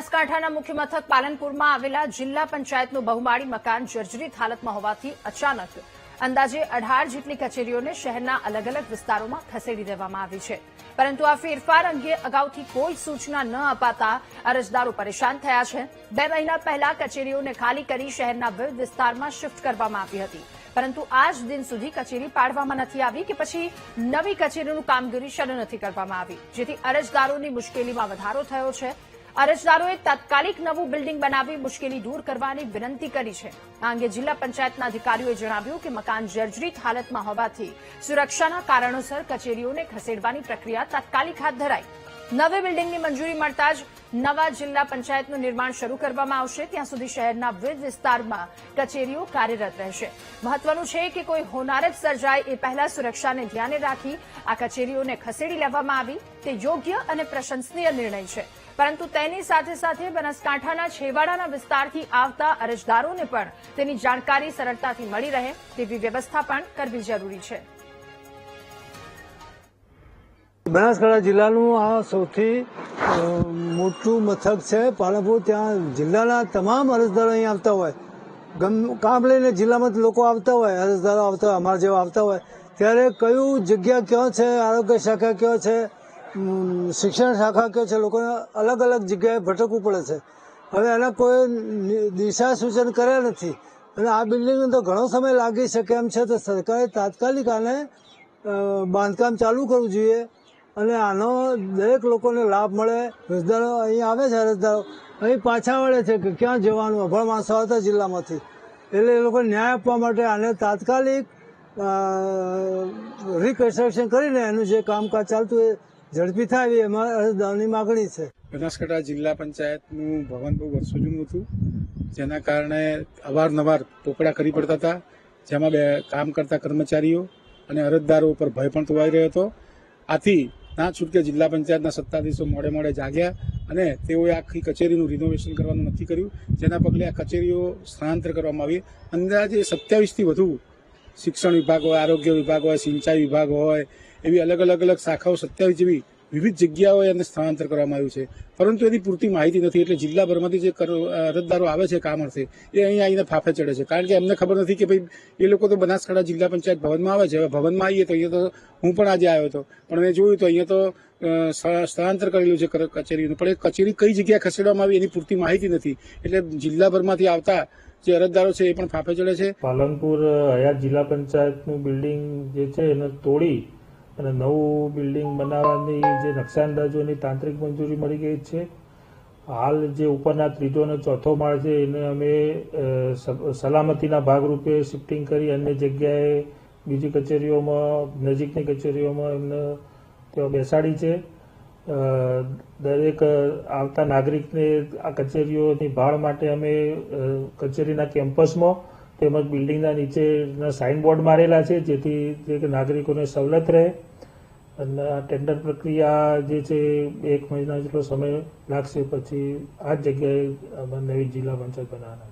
બનાસકાંઠાના મુખ્ય મથક પાલનપુરમાં આવેલા જિલ્લા પંચાયતનું બહુમાળી મકાન જર્જરિત હાલતમાં હોવાથી અચાનક અંદાજે 18 જેટલી કચેરીઓને શહેરના અલગ અલગ વિસ્તારોમાં ખસેડી દેવામાં આવી છે, પરંતુ આ ફેરફાર અંગે અગાઉથી કોઈ સૂચના ન અપાતા અરજદારો પરેશાન થયા છે। 2 મહિના પહેલા કચેરીઓને ખાલી કરી શહેરના વિવિધ વિસ્તારમાં શિફ્ટ કરવામાં આવી હતી, પરંતુ આજ દિન સુધી કચેરી પાડવામાં નથી આવી કે પછી નવી કચેરીનું કામગીરી શરૂ નથી કરવામાં આવી, જેથી અરજદારોની મુશ્કેલીમાં વધારો થયો છે। અરજદારોએ તાત્કાલિક નવું બિલ્ડિંગ બનાવી મુશ્કેલી દૂર કરવાની વિનંતી કરી છે। આ અંગે જિલ્લા પંચાયતના અધિકારીઓએ જણાવ્યું કે મકાન જર્જરિત હાલતમાં હોવાથી સુરક્ષાના કારણોસર કચેરીઓને ખસેડવાની પ્રક્રિયા તાત્કાલિક હાથ ધરાઈ। નવી બિલ્ડિંગની મંજૂરી મળતા જ નવા જિલ્લા પંચાયતનું નિર્માણ શરૂ કરવામાં આવશે, ત્યાં સુધી શહેરના વિવિધ વિસ્તારમાં કચેરીઓ કાર્યરત રહેશે। મહત્વનું છે કે કોઈ હોનારત સર્જાય એ પહેલા સુરક્ષાને ધ્યાને રાખી આ કચેરીઓને ખસેડી લેવામાં આવી તે યોગ્ય અને પ્રશંસનીય નિર્ણય છે, પરંતુ તેની સાથે સાથે બનાસકાંઠાના છેવાડાના વિસ્તારથી આવતા અરજદારોને પણ તેની જાણકારી સરળતાથી મળી રહે તેવી વ્યવસ્થા પણ કરવી જરૂરી છે। બનાસકાંઠા જિલ્લાનું આ સૌથી મોટું મથક છે પાલનપુર। ત્યાં જિલ્લાના તમામ અરજદારો અહીં આવતા હોય, કામ લઈને જિલ્લામાં લોકો આવતા હોય, અરજદારો આવતા હોય, અમારા જેવા આવતા હોય, ત્યારે કયું જગ્યા ક્યાં છે, આરોગ્ય શાખા ક્યાં છે, શિક્ષણ શાખા ક્યાં છે, લોકોને અલગ અલગ જગ્યાએ ભટકવું પડે છે। હવે એના કોઈ દિશા સૂચન કર્યા નથી અને આ બિલ્ડિંગને તો ઘણો સમય લાગી શકે એમ છે, તો સરકારે તાત્કાલિક આને બાંધકામ ચાલુ કરવું જોઈએ અને આનો દરેક લોકોને લાભ મળે। અરજદારો અહીં આવે છે, અરજદારો અહીં પાછા વળે છે કે ક્યાં જવાનું, અભણ માણસો આવતા જિલ્લામાંથી, એટલે એ લોકોને ન્યાય આપવા માટે આને તાત્કાલિક રિકન્સ્ટ્રક્શન કરીને એનું જે કામકાજ ચાલતું એ ઝડપી થાય એમાં અરજદારોની માગણી છે। બનાસકાંઠા જિલ્લા પંચાયતનું ભવન બહુ વર્ષો જૂનું હતું, જેના કારણે અવારનવાર પોકળા કરી પડતા હતા, જેમાં કામ કરતા કર્મચારીઓ અને અરજદારો ઉપર ભય પણ તોવાઈ રહ્યો હતો। આથી ના છૂટકે જિલ્લા પંચાયતના સત્તાધીશો મોડે જાગ્યા અને તેઓએ આખી કચેરીનું રિનોવેશન કરવાનું નક્કી કર્યું, જેના પગલે આ કચેરીઓ સ્થળાંતર કરવામાં આવી। અંદાજે 27થી વધુ શિક્ષણ વિભાગ હોય, આરોગ્ય વિભાગ હોય, સિંચાઈ વિભાગ હોય, એવી અલગ અલગ શાખાઓ 27 જેવી વિવિધ જગ્યાઓએ એને સ્થળાંતર કરવામાં આવ્યું છે, પરંતુ એની પૂરતી માહિતી નથી। એટલે જિલ્લાભરમાંથી જે અરજદારો આવે છે કામ અર્થે એ અહીં આવીને ફાફે ચડે છે, કારણ કે એમને ખબર નથી કે ભાઈ એ લોકો તો બનાસકાંઠા જિલ્લા પંચાયત ભવનમાં આવે છે। હવે ભવનમાં આવીએ તો અહીંયા તો હું પણ આજે આવ્યો હતો, પણ મેં જોયું તો અહીંયા તો સ્થળાંતર કરેલું છે કચેરીનું, પણ એ કચેરી કઈ જગ્યાએ ખસેડવામાં આવી એની પૂરતી માહિતી નથી, એટલે જિલ્લાભરમાંથી આવતા જે અરજદારો છે એ પણ ફાફે ચડે છે। પાલનપુર હયાત જિલ્લા પંચાયતનું બિલ્ડિંગ જે છે એને તોડી અને નવું બિલ્ડિંગ બનાવવાની જે નકશા અંદાજોની તાંત્રિક મંજૂરી મળી ગઈ છે। હાલ જે ઉપરના ત્રીજો અને ચોથો માળ છે એને અમે સલામતીના ભાગરૂપે શિફ્ટિંગ કરી અન્ય જગ્યાએ બીજી કચેરીઓમાં, નજીકની કચેરીઓમાં એમને ત્યાં બેસાડી છે। દરેક આવતા નાગરિકને આ કચેરીઓની ભાળ માટે અમે કચેરીના કેમ્પસમાં તેમજ બિલ્ડિંગના નીચેના સાઇનબોર્ડ મારેલા છે, જેથી નાગરિકોને સવલત રહે। અને આ ટેન્ડર પ્રક્રિયા જે છે 1 મહિના જેટલો સમય લાગશે, પછી આ જ જગ્યાએ નવી જિલ્લા પંચાયત બનાવવાના